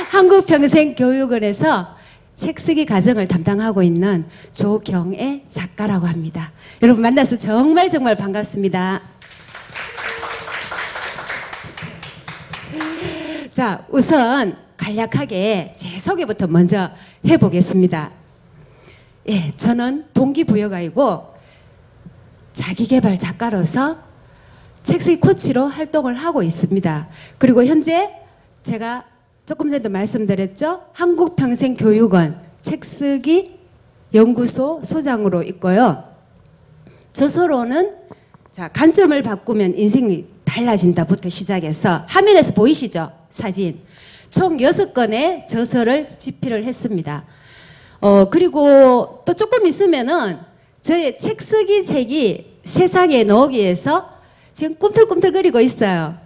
한국평생교육원에서 책 쓰기 과정을 담당하고 있는 조경애 작가라고 합니다. 여러분 만나서 정말 반갑습니다. 자, 우선 간략하게 제 소개부터 먼저 해보겠습니다. 예, 저는 동기부여가이고 자기계발 작가로서 책쓰기 코치로 활동을 하고 있습니다. 그리고 현재 제가 조금 전에도 말씀드렸죠. 한국평생교육원 책쓰기 연구소 소장으로 있고요. 저서로는 자, 관점을 바꾸면 인생이 달라진다부터 시작해서 화면에서 보이시죠? 사진. 총 6건의 저서를 집필을 했습니다. 그리고 또 조금 있으면은 저의 책쓰기 책이 세상에 나오기 위해서 지금 꿈틀꿈틀거리고 있어요.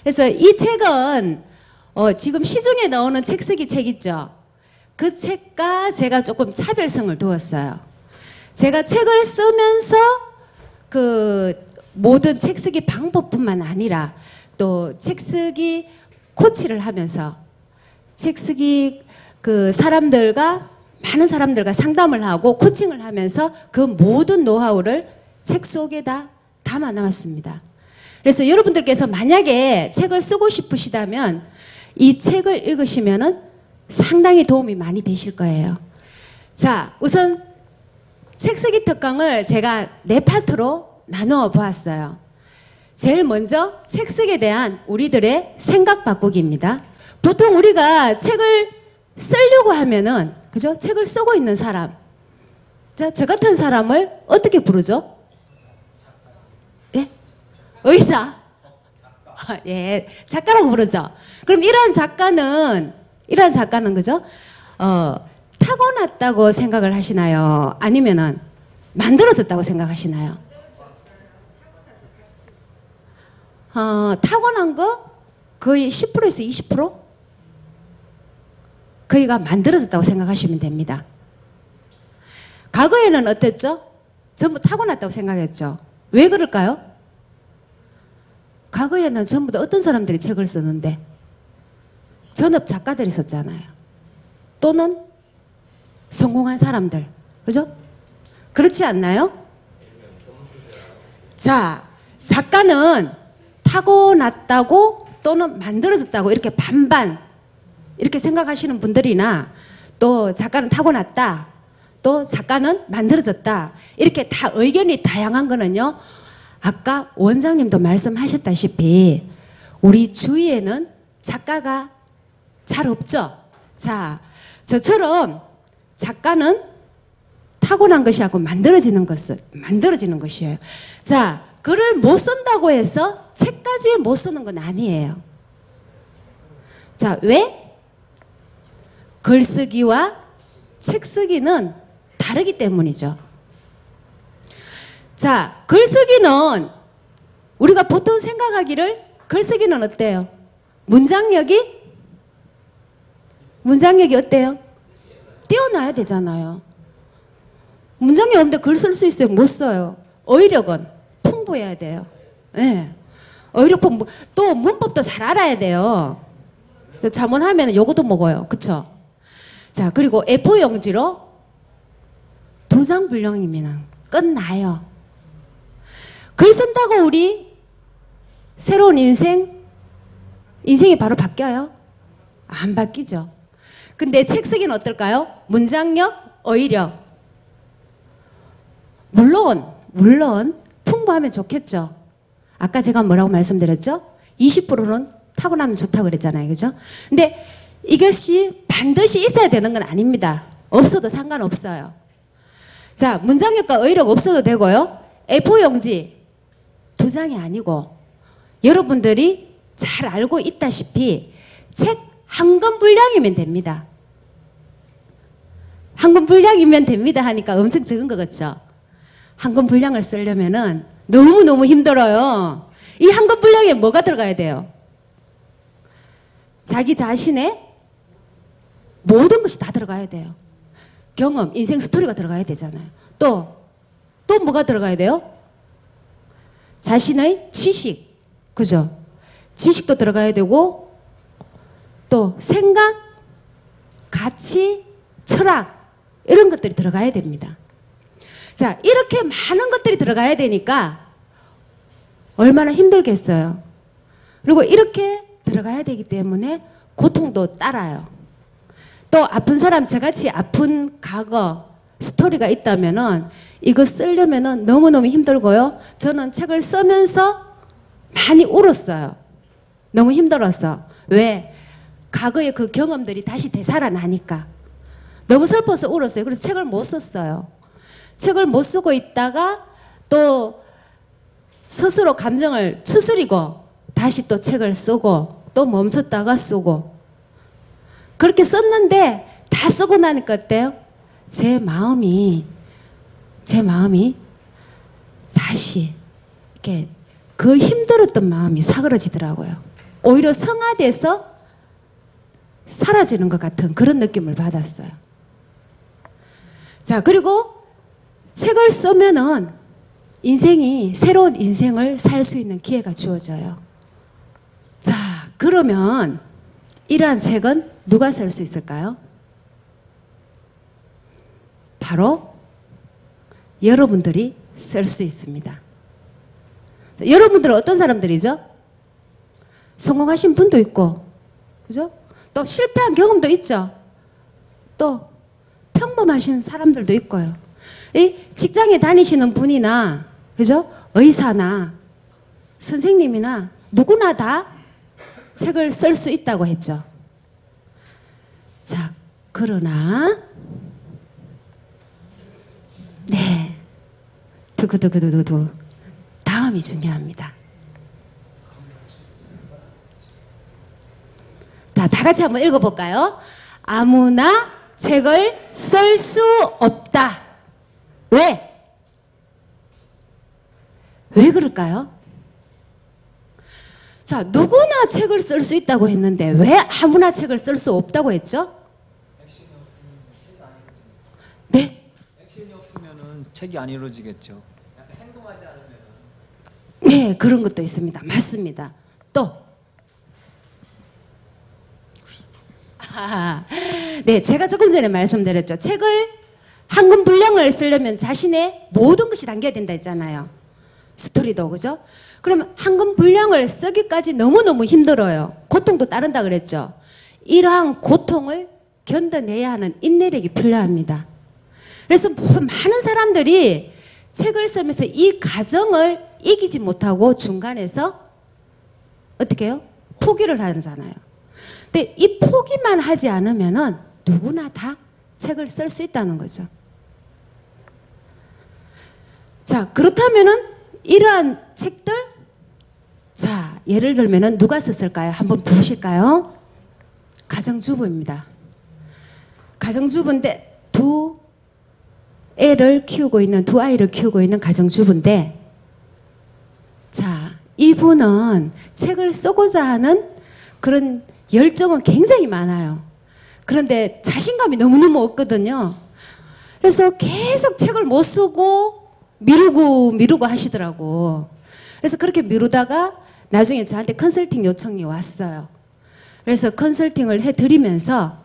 그래서 이 책은 지금 시중에 나오는 책쓰기 책 있죠? 그 책과 제가 조금 차별성을 두었어요. 제가 책을 쓰면서 그 모든 책쓰기 방법뿐만 아니라 또 책쓰기 코치를 하면서 책쓰기 그 많은 사람들과 상담을 하고 코칭을 하면서 그 모든 노하우를 책 속에다 담아 놨습니다. 그래서 여러분들께서 만약에 책을 쓰고 싶으시다면 이 책을 읽으시면은 상당히 도움이 많이 되실 거예요. 자, 우선 책쓰기 특강을 제가 4파트로 나누어 보았어요. 제일 먼저 책쓰기에 대한 우리들의 생각 바꾸기입니다. 보통 우리가 책을 쓰려고 하면은 그죠? 책을 쓰고 있는 사람. 자, 저 같은 사람을 어떻게 부르죠? 예? 의사. 예, 작가라고 부르죠. 그럼 이런 작가는 그죠? 타고났다고 생각을 하시나요? 아니면은 만들어졌다고 생각하시나요? 타고난 거 거의 10%에서 20%? 거기가 만들어졌다고 생각하시면 됩니다. 과거에는 어땠죠? 전부 타고났다고 생각했죠. 왜 그럴까요? 과거에는 전부 다 어떤 사람들이 책을 쓰는데 전업 작가들이 썼잖아요. 또는 성공한 사람들. 그죠? 그렇지 않나요? 자, 작가는 타고났다고 또는 만들어졌다고 이렇게 반반 이렇게 생각하시는 분들이나 또 작가는 타고났다 또 작가는 만들어졌다 이렇게 다 의견이 다양한 거는요. 아까 원장님도 말씀하셨다시피 우리 주위에는 작가가 잘 없죠. 자, 저처럼 작가는 타고난 것이 아니고 만들어지는 것이에요. 자, 글을 못 쓴다고 해서 책까지 못 쓰는 건 아니에요. 자, 왜? 글쓰기와 책쓰기는 다르기 때문이죠. 자, 글쓰기는 우리가 보통 생각하기를 글쓰기는 어때요? 문장력이 어때요? 뛰어나야 되잖아요. 문장이 없는데 글 쓸 수 있어요? 못 써요. 어휘력은 풍부해야 돼요. 네. 어휘력 풍부. 또 문법도 잘 알아야 돼요. 자문하면 요거도 먹어요. 그쵸? 자, 그리고 A4 용지로 2장 분량이면 끝나요. 글 쓴다고 우리 새로운 인생이 바로 바뀌어요? 안 바뀌죠. 근데 책 쓰기는 어떨까요? 문장력, 어휘력. 물론 풍부하면 좋겠죠. 아까 제가 뭐라고 말씀드렸죠? 20%는 타고나면 좋다고 그랬잖아요. 그죠? 근데 이것이 반드시 있어야 되는 건 아닙니다. 없어도 상관없어요. 자, 문장력과 어휘력 없어도 되고요. A4 용지 2장이 아니고 여러분들이 잘 알고 있다시피 책 한 권 분량이면 됩니다. 한 권 분량이면 됩니다 하니까 엄청 적은 것 같죠? 한 권 분량을 쓰려면은 너무너무 힘들어요. 이 한 권 분량에 뭐가 들어가야 돼요? 자기 자신의 모든 것이 다 들어가야 돼요. 경험, 인생 스토리가 들어가야 되잖아요. 또 뭐가 들어가야 돼요? 자신의 지식, 그죠? 지식도 들어가야 되고 또 생각, 가치, 철학 이런 것들이 들어가야 됩니다. 자, 이렇게 많은 것들이 들어가야 되니까 얼마나 힘들겠어요. 그리고 이렇게 들어가야 되기 때문에 고통도 따라요. 또 아픈 사람, 저같이 아픈 과거 스토리가 있다면은 이거 쓰려면은 너무너무 힘들고요. 저는 책을 쓰면서 많이 울었어요. 너무 힘들었어. 왜? 과거의 그 경험들이 다시 되살아나니까. 너무 슬퍼서 울었어요. 그래서 책을 못 썼어요. 책을 못 쓰고 있다가 또 스스로 감정을 추스리고 다시 또 책을 쓰고 또 멈췄다가 쓰고 그렇게 썼는데 다 쓰고 나니까 어때요? 제 마음이 다시 이렇게 그 힘들었던 마음이 사그러지더라고요. 오히려 성화돼서 사라지는 것 같은 그런 느낌을 받았어요. 자, 그리고 책을 쓰면은 인생이 새로운 인생을 살 수 있는 기회가 주어져요. 자, 그러면 이러한 책은 누가 쓸 수 있을까요? 바로 여러분들이 쓸 수 있습니다. 여러분들은 어떤 사람들이죠? 성공하신 분도 있고, 그죠? 또 실패한 경험도 있죠. 또 평범하신 사람들도 있고요. 이 직장에 다니시는 분이나, 그죠? 의사나 선생님이나 누구나 다 책을 쓸 수 있다고 했죠. 자, 그러나 네, 두구두구두구두 다음이 중요합니다. 다 같이 한번 읽어볼까요? 아무나 책을 쓸 수 없다. 왜? 왜 그럴까요? 자, 누구나 책을 쓸 수 있다고 했는데 왜 아무나 책을 쓸 수 없다고 했죠? 네? 액션이 없으면 책이 안 이루어지겠죠. 약간 행동하지 않으면. 네, 그런 것도 있습니다. 맞습니다. 또 네, 제가 조금 전에 말씀드렸죠. 책을 한 권 분량을 쓰려면 자신의 모든 것이 담겨야 된다 했잖아요. 스토리도, 그죠? 그러면 한 권 분량을 쓰기까지 너무너무 힘들어요. 고통도 따른다 그랬죠. 이러한 고통을 견뎌내야 하는 인내력이 필요합니다. 그래서 많은 사람들이 책을 쓰면서 이 과정을 이기지 못하고 중간에서 어떻게 해요? 포기를 하잖아요. 근데 이 포기만 하지 않으면은 누구나 다 책을 쓸 수 있다는 거죠. 자, 그렇다면은 이러한 책들, 자, 예를 들면은 누가 썼을까요? 한번 보실까요? 가정주부입니다. 가정주부인데 두 아이를 키우고 있는 가정주부인데, 자, 이분은 책을 쓰고자 하는 그런 열정은 굉장히 많아요. 그런데 자신감이 너무너무 없거든요. 그래서 계속 책을 못 쓰고 미루고 하시더라고. 그래서 그렇게 미루다가 나중에 저한테 컨설팅 요청이 왔어요. 그래서 컨설팅을 해드리면서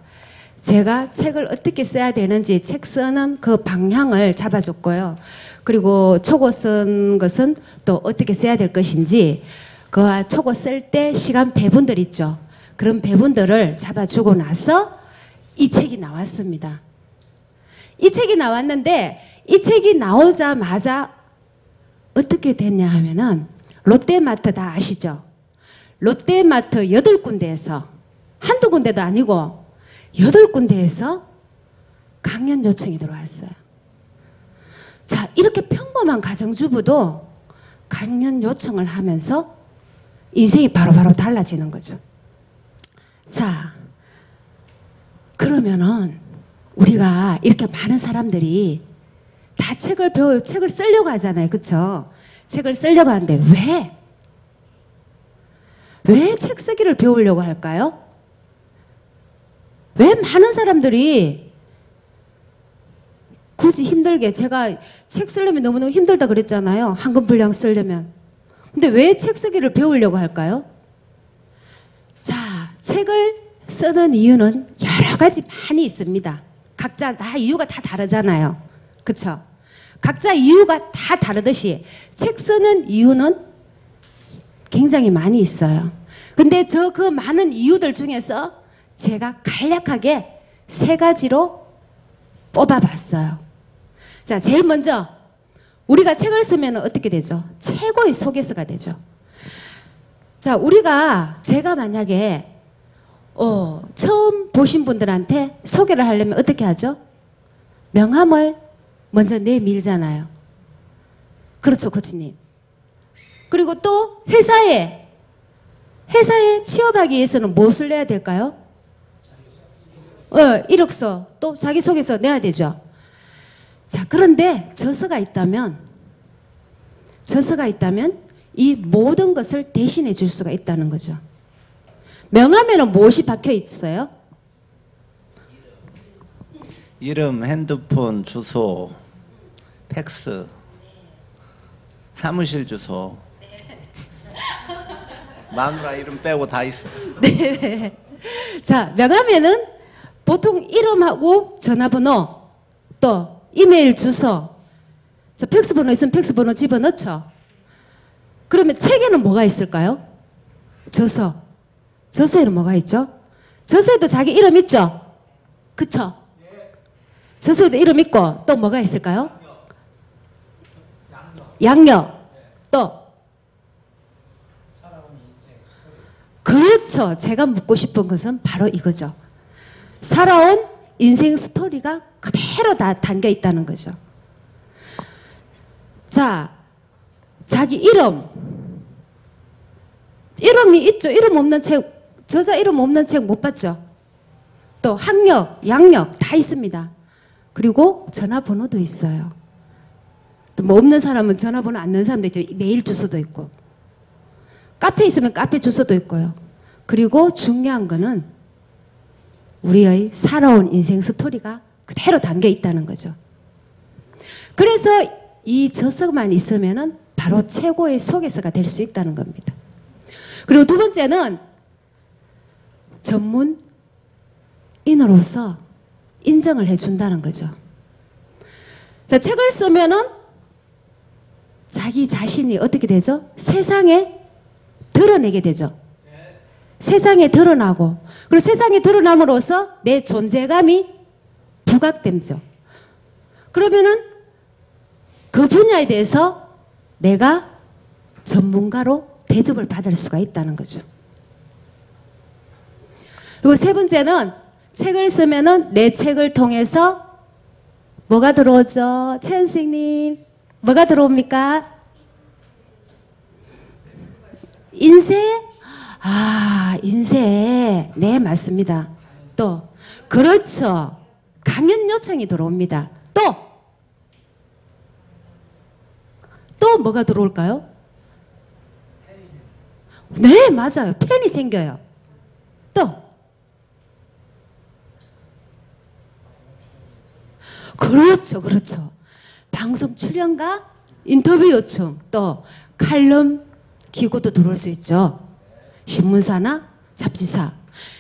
제가 책을 어떻게 써야 되는지 책 쓰는 그 방향을 잡아줬고요. 그리고 초고 쓴 것은 또 어떻게 써야 될 것인지, 그 초고 쓸 때 시간 배분들 있죠. 그런 배분들을 잡아주고 나서 이 책이 나왔습니다. 이 책이 나왔는데 이 책이 나오자마자 어떻게 됐냐 하면은 롯데마트 다 아시죠? 롯데마트 8군데에서, 한두 군데도 아니고 8군데에서 강연 요청이 들어왔어요. 자, 이렇게 평범한 가정주부도 강연 요청을 하면서 인생이 바로바로 달라지는 거죠. 자, 그러면은 우리가 이렇게 많은 사람들이 다 책을 쓰려고 하잖아요. 그쵸? 책을 쓰려고 하는데 왜 책 쓰기를 배우려고 할까요? 왜 많은 사람들이 굳이 힘들게, 제가 책 쓰려면 너무너무 힘들다 그랬잖아요. 한 권 분량 쓰려면. 근데 왜 책 쓰기를 배우려고 할까요? 자, 책을 쓰는 이유는 여러 가지 많이 있습니다. 각자 다 이유가 다 다르잖아요. 그쵸? 각자 이유가 다 다르듯이 책 쓰는 이유는 굉장히 많이 있어요. 근데 저 그 많은 이유들 중에서 제가 간략하게 3가지로 뽑아봤어요. 자, 제일 먼저 우리가 책을 쓰면 어떻게 되죠? 최고의 소개서가 되죠. 자, 제가 만약에 처음 보신 분들한테 소개를 하려면 어떻게 하죠? 명함을 먼저 내밀잖아요. 그렇죠, 코치님. 그리고 또 회사에 취업하기 위해서는 무엇을 내야 될까요? 이력서, 또 자기소개서 내야 되죠. 자, 그런데 저서가 있다면 이 모든 것을 대신해 줄 수가 있다는 거죠. 명함에는 무엇이 박혀 있어요? 이름, 핸드폰, 주소, 팩스, 사무실 주소. 마누라 이름 빼고 다 있어. 네. 자, 명함에는 보통 이름하고 전화번호, 또 이메일 주소, 자, 팩스 번호 있으면 팩스 번호 집어넣죠. 그러면 책에는 뭐가 있을까요? 저서에는 뭐가 있죠? 저서에도 자기 이름 있죠? 그쵸? 저서에도 이름 있고 또 뭐가 있을까요? 양력. 또 그렇죠. 제가 묻고 싶은 것은 바로 이거죠. 살아온 인생 스토리가 그대로 다 담겨 있다는 거죠. 자, 자기 이름이 있죠. 이름 없는 책, 저자 이름 없는 책 못 봤죠. 또 학력, 양력 다 있습니다. 그리고 전화번호도 있어요. 또 뭐 없는 사람은 전화번호 안 넣는 사람도 있죠. 메일 주소도 있고. 카페 있으면 카페 주소도 있고요. 그리고 중요한 거는 우리의 살아온 인생 스토리가 그대로 담겨 있다는 거죠. 그래서 이 저서만 있으면은 바로 최고의 소개서가 될 수 있다는 겁니다. 그리고 두 번째는 전문인으로서 인정을 해준다는 거죠. 자, 책을 쓰면은 자기 자신이 어떻게 되죠? 세상에 드러내게 되죠. 세상에 드러나고, 그리고 세상에 드러남으로써 내 존재감이 부각되죠. 그러면은 그 분야에 대해서 내가 전문가로 대접을 받을 수가 있다는 거죠. 그리고 세 번째는 책을 쓰면은 내 책을 통해서 뭐가 들어오죠? 최 선생님, 뭐가 들어옵니까? 인쇄? 인쇄. 네, 맞습니다. 또, 그렇죠. 강연 요청이 들어옵니다. 또 뭐가 들어올까요? 네, 맞아요. 팬이 생겨요. 또, 그렇죠. 방송 출연과 인터뷰 요청, 또 칼럼 기고도 들어올 수 있죠. 신문사나 잡지사.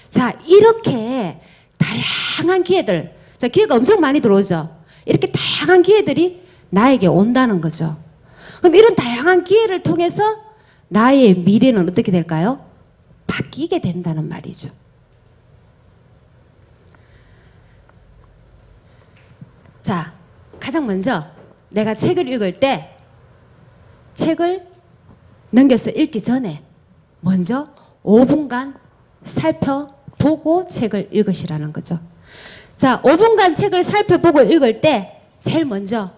자, 이렇게 다양한 기회들, 자, 기회가 엄청 많이 들어오죠. 이렇게 다양한 기회들이 나에게 온다는 거죠. 그럼 이런 다양한 기회를 통해서 나의 미래는 어떻게 될까요? 바뀌게 된다는 말이죠. 자, 가장 먼저 내가 책을 읽을 때 책을 넘겨서 읽기 전에 먼저 5분간 살펴보고 책을 읽으시라는 거죠. 자, 5분간 책을 살펴보고 읽을 때 제일 먼저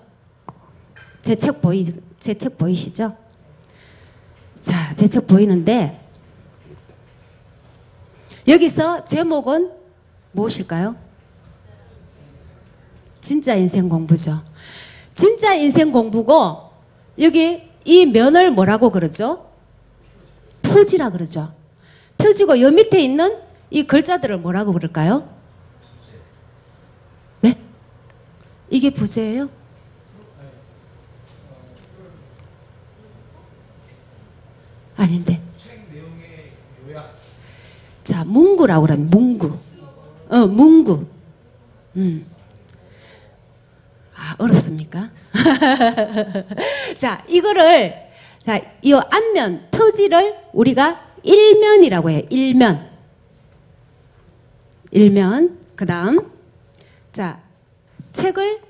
제 책 보이시죠? 자, 제 책 보이는데 여기서 제목은 무엇일까요? 진짜 인생 공부죠. 진짜 인생 공부고 여기 이 면을 뭐라고 그러죠? 표지라 그러죠. 표지고 여 밑에 있는 이 글자들을 뭐라고 부를까요? 네? 이게 부제예요? 아닌데. 자, 문구라고 그러면 문구. 문구. 아, 어렵습니까? 자, 이거를, 자, 이 앞면, 표지를 우리가 일면이라고 해요. 일면. 일면. 그 다음, 자, 책을,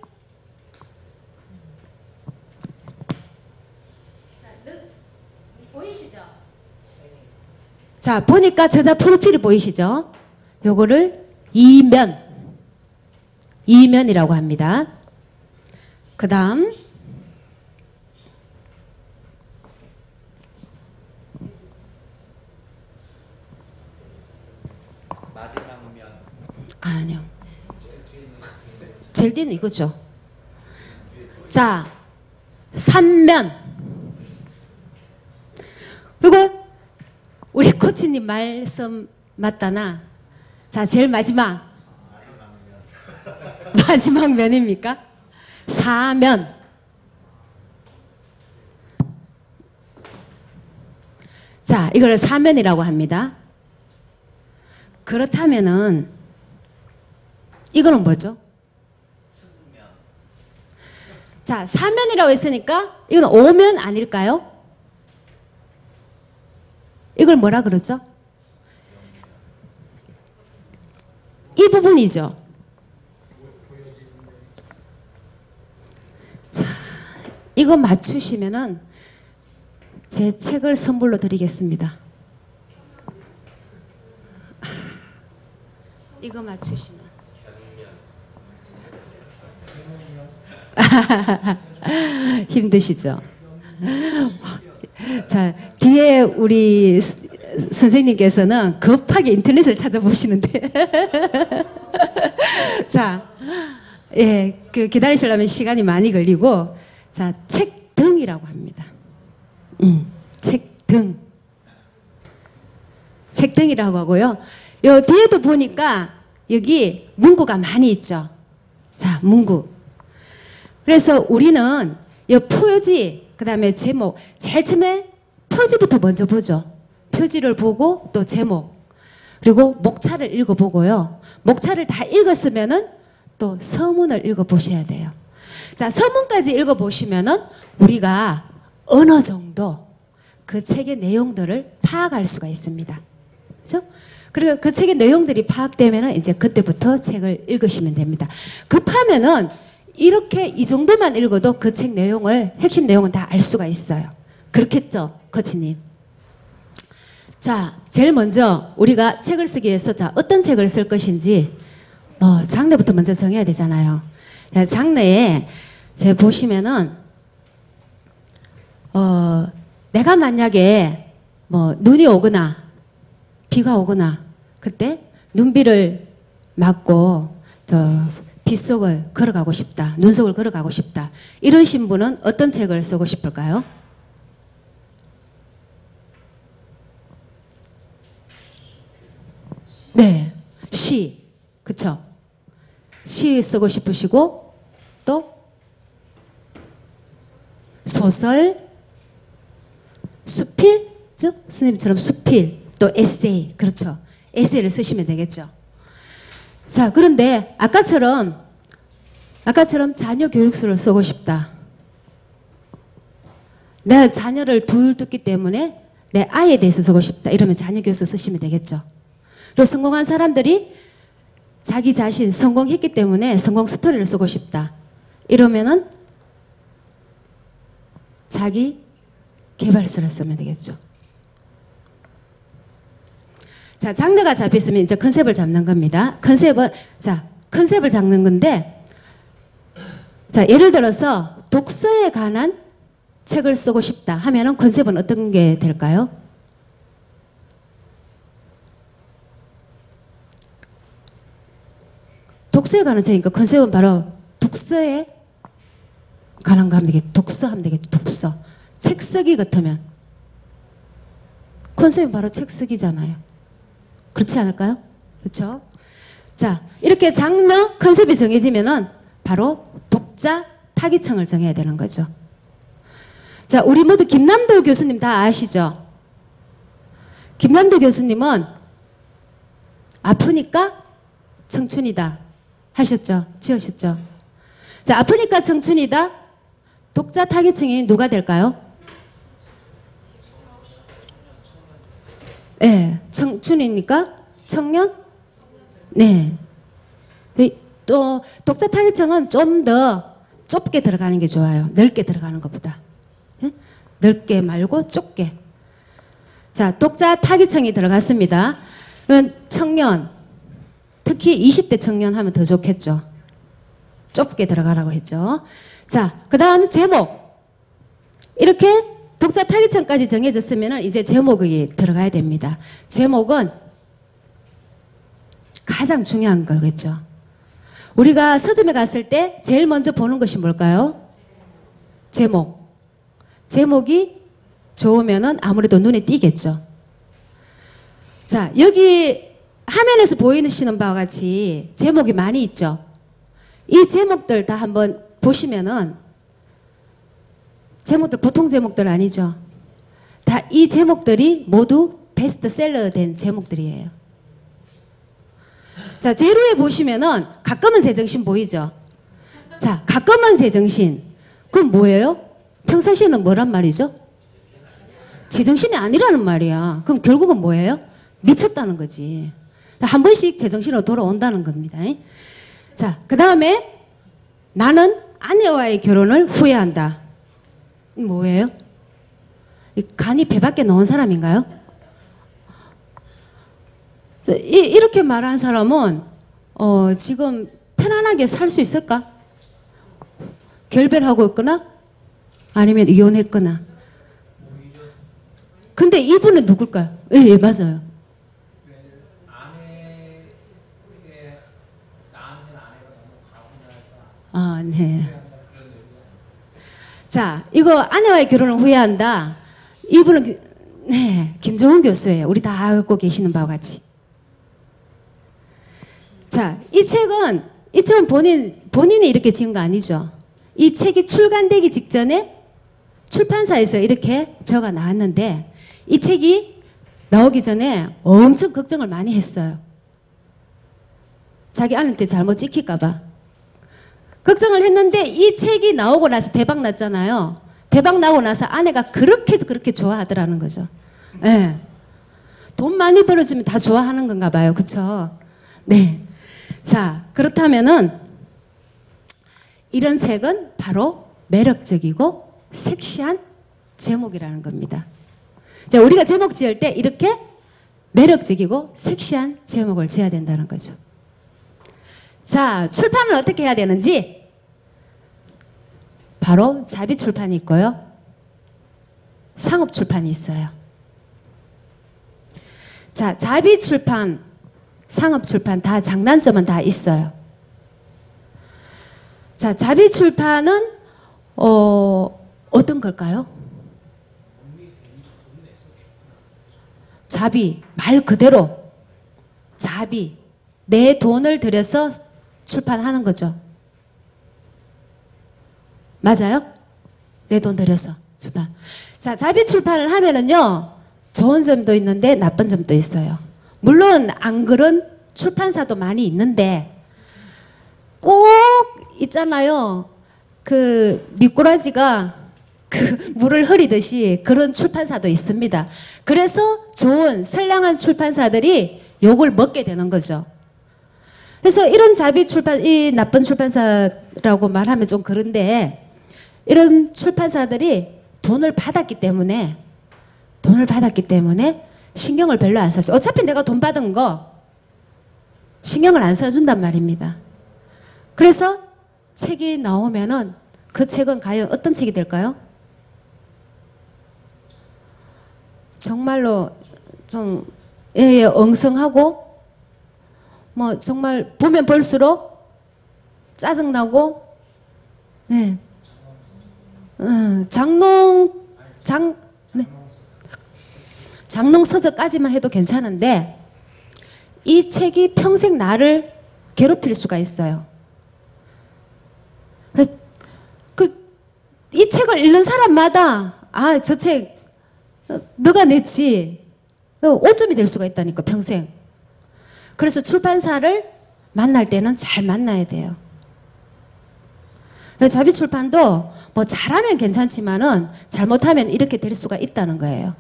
보이시죠? 자, 보니까 저자 프로필이 보이시죠? 요거를 이면. 이면이라고 합니다. 그 다음, 마지막 면. 아니요. 제일 뒤는 이거죠. 자, 삼면. 그리고 우리 코치님 말씀 맞다나. 자, 제일 마지막. 마지막 면입니까? 사면. 자, 이걸 사면이라고 합니다. 그렇다면은 이거는 뭐죠? 자, 사면이라고 했으니까 이건 오면 아닐까요? 이걸 뭐라 그러죠? 이 부분이죠. 자, 이거 맞추시면은 제 책을 선물로 드리겠습니다. 이거 맞추시면. 힘드시죠? 자, 뒤에 우리 선생님께서는 급하게 인터넷을 찾아보시는데. 자, 예, 그 기다리시려면 시간이 많이 걸리고, 자, 책등이라고 합니다. 책등. 책등이라고 하고요. 요 뒤에도 보니까 여기 문구가 많이 있죠. 자, 문구. 그래서 우리는 이 표지, 그 다음에 제목, 제일 처음에 표지부터 먼저 보죠. 표지를 보고 또 제목, 그리고 목차를 읽어보고요. 목차를 다 읽었으면은 또 서문을 읽어보셔야 돼요. 자, 서문까지 읽어보시면은 우리가 어느 정도 그 책의 내용들을 파악할 수가 있습니다. 그죠? 그리고 그 책의 내용들이 파악되면은 이제 그때부터 책을 읽으시면 됩니다. 급하면은 이렇게 이 정도만 읽어도 그 책 내용을, 핵심 내용은 다 알 수가 있어요. 그렇겠죠, 코치님? 자, 제일 먼저 우리가 책을 쓰기 위해서 자, 어떤 책을 쓸 것인지 장르부터 먼저 정해야 되잖아요. 자, 장르에 제가 보시면은 내가 만약에 뭐 눈이 오거나 비가 오거나 그때 눈비를 맞고 빗속을 걸어가고 싶다. 눈속을 걸어가고 싶다. 이러신 분은 어떤 책을 쓰고 싶을까요? 네, 시. 그쵸? 시 쓰고 싶으시고 또 소설, 수필, 스님처럼 수필, 또 에세이. 그렇죠. 에세이를 쓰시면 되겠죠. 자, 그런데 아까처럼 자녀 교육서를 쓰고 싶다. 내 자녀를 둘 뒀기 때문에 내 아이에 대해서 쓰고 싶다. 이러면 자녀 교육서 쓰시면 되겠죠. 그리고 성공한 사람들이 자기 자신 성공했기 때문에 성공 스토리를 쓰고 싶다. 이러면은 자기 개발서를 쓰면 되겠죠. 자, 장르가 잡혔으면 이제 컨셉을 잡는 겁니다. 컨셉을 잡는 건데, 자, 예를 들어서 독서에 관한 책을 쓰고 싶다 하면은 컨셉은 어떤 게 될까요? 독서에 관한 책이니까 컨셉은 바로 독서에 관한 거 하면 되겠죠. 독서 하면 되겠죠. 독서. 책 쓰기 같으면 컨셉은 바로 책 쓰기잖아요. 그렇지 않을까요? 그렇죠? 자, 이렇게 장르 컨셉이 정해지면은 바로 독자 타깃층을 정해야 되는 거죠. 자, 우리 모두 김남도 교수님 다 아시죠? 김남도 교수님은 아프니까 청춘이다 하셨죠? 지으셨죠? 자, 아프니까 청춘이다. 독자 타깃층이 누가 될까요? 네, 청춘이니까 청년? 네. 또 독자 타깃층은 좀 더 좁게 들어가는 게 좋아요. 넓게 들어가는 것보다. 네? 넓게 말고 좁게. 자, 독자 타깃층이 들어갔습니다. 그러면 청년, 특히 20대 청년 하면 더 좋겠죠. 좁게 들어가라고 했죠. 자, 그 다음 제목. 이렇게 독자 타깃층까지 정해졌으면 이제 제목이 들어가야 됩니다. 제목은 가장 중요한 거겠죠. 우리가 서점에 갔을 때 제일 먼저 보는 것이 뭘까요? 제목. 제목이 좋으면은 아무래도 눈에 띄겠죠. 자, 여기 화면에서 보이시는 바와 같이 제목이 많이 있죠. 이 제목들 다 한번 보시면은 제목들 보통 제목들 아니죠. 다 이 제목들이 모두 베스트셀러 된 제목들이에요. 자, 제로에 보시면은 가끔은 제정신 보이죠. 자, 가끔은 제정신. 그럼 뭐예요? 평상시에는 뭐란 말이죠? 제정신이 아니라는 말이야. 그럼 결국은 뭐예요? 미쳤다는 거지. 한 번씩 제정신으로 돌아온다는 겁니다. 자, 그 다음에 나는 아내와의 결혼을 후회한다. 뭐예요? 간이 배 밖에 나온 사람인가요? 이렇게 말한 사람은 지금 편안하게 살 수 있을까? 결별하고 있거나 아니면 이혼했거나. 근데 이분은 누굴까요? 예, 예, 맞아요. 아, 네. 자, 이거 아내와의 결혼을 후회한다. 이분은 네, 김정은 교수예요. 우리 다 알고 계시는 바와 같이. 자, 이 책은 본인이 이렇게 지은 거 아니죠. 이 책이 출간되기 직전에 출판사에서 이렇게 적어 나왔는데 이 책이 나오기 전에 엄청 걱정을 많이 했어요. 자기 아내한테 잘못 찍힐까 봐. 걱정을 했는데 이 책이 나오고 나서 대박 났잖아요. 대박 나고 나서 아내가 그렇게 좋아하더라는 거죠. 예. 네. 돈 많이 벌어주면 다 좋아하는 건가 봐요. 그쵸? 네. 자, 그렇다면은 이런 책은 바로 매력적이고 섹시한 제목이라는 겁니다. 자, 우리가 제목 지을 때 이렇게 매력적이고 섹시한 제목을 지어야 된다는 거죠. 자, 출판을 어떻게 해야 되는지 바로 자비출판이 있고요. 상업출판이 있어요. 자, 자비출판, 상업출판 다 장단점은 다 있어요. 자, 자비출판은 어떤 걸까요? 자비, 말 그대로 자비, 내 돈을 들여서 출판하는 거죠. 맞아요? 내 돈 들여서 출판. 자, 자비 출판을 하면은요, 좋은 점도 있는데 나쁜 점도 있어요. 물론 안 그런 출판사도 많이 있는데 꼭 있잖아요. 그 미꾸라지가 그 물을 흐리듯이 그런 출판사도 있습니다. 그래서 좋은 선량한 출판사들이 욕을 먹게 되는 거죠. 그래서 이런 자비 출판, 이 나쁜 출판사라고 말하면 좀 그런데 이런 출판사들이 돈을 받았기 때문에 신경을 별로 안 써줘. 어차피 내가 돈 받은 거 신경을 안 써준단 말입니다. 그래서 책이 나오면은 그 책은 과연 어떤 책이 될까요? 정말로 좀 엉성하고 뭐 정말 보면 볼수록 짜증나고 네. 장롱 서적까지만 해도 괜찮은데 이 책이 평생 나를 괴롭힐 수가 있어요. 이 책을 읽는 사람마다 아, 저 책 너가 냈지. 오점이 될 수가 있다니까 평생. 그래서 출판사를 만날 때는 잘 만나야 돼요. 자비출판도 뭐 잘하면 괜찮지만은 잘못하면 이렇게 될 수가 있다는 거예요.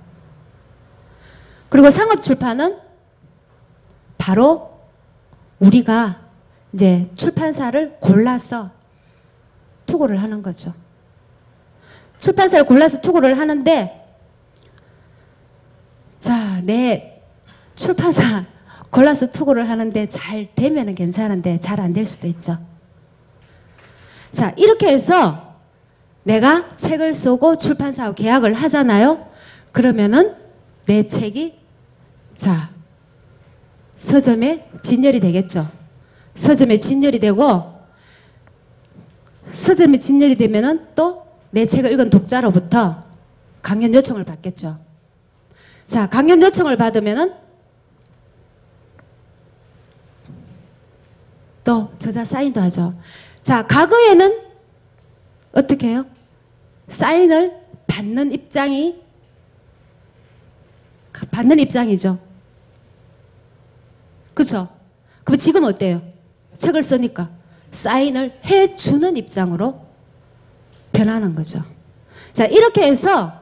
그리고 상업출판은 바로 우리가 이제 출판사를 골라서 투고를 하는 거죠. 출판사를 골라서 투고를 하는데, 자, 내 출판사 골라서 투고를 하는데 잘 되면은 괜찮은데 잘 안 될 수도 있죠. 자, 이렇게 해서 내가 책을 쓰고 출판사하고 계약을 하잖아요. 그러면은 내 책이, 자, 서점에 진열이 되겠죠. 서점에 진열이 되고, 서점에 진열이 되면은 또 내 책을 읽은 독자로부터 강연 요청을 받겠죠. 자, 강연 요청을 받으면은 또 저자 사인도 하죠. 자, 과거에는 어떻게 해요? 사인을 받는 입장이죠. 그렇죠? 그럼 지금 어때요? 책을 쓰니까 사인을 해주는 입장으로 변하는 거죠. 자, 이렇게 해서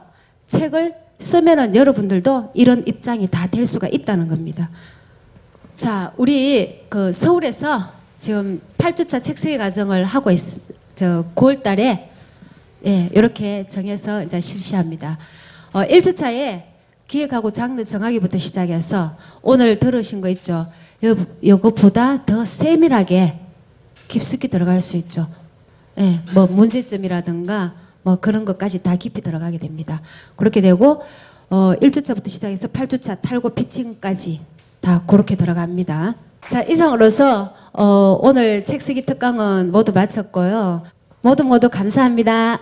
책을 쓰면은 여러분들도 이런 입장이 다 될 수가 있다는 겁니다. 자, 우리 그 서울에서 지금 8주차 책쓰기 과정을 하고 있습니다. 9월 달에 이렇게 정해서 이제 실시합니다. 1주차에 기획하고 장르 정하기부터 시작해서 오늘 들으신 거 있죠? 요거보다 더 세밀하게 깊숙이 들어갈 수 있죠. 뭐 문제점이라든가 뭐 그런 것까지 다 깊이 들어가게 됩니다. 그렇게 되고 1주차부터 시작해서 8주차 탈고 피칭까지 다 그렇게 들어갑니다. 자, 이상으로서 오늘 책쓰기 특강은 모두 마쳤고요. 모두 감사합니다.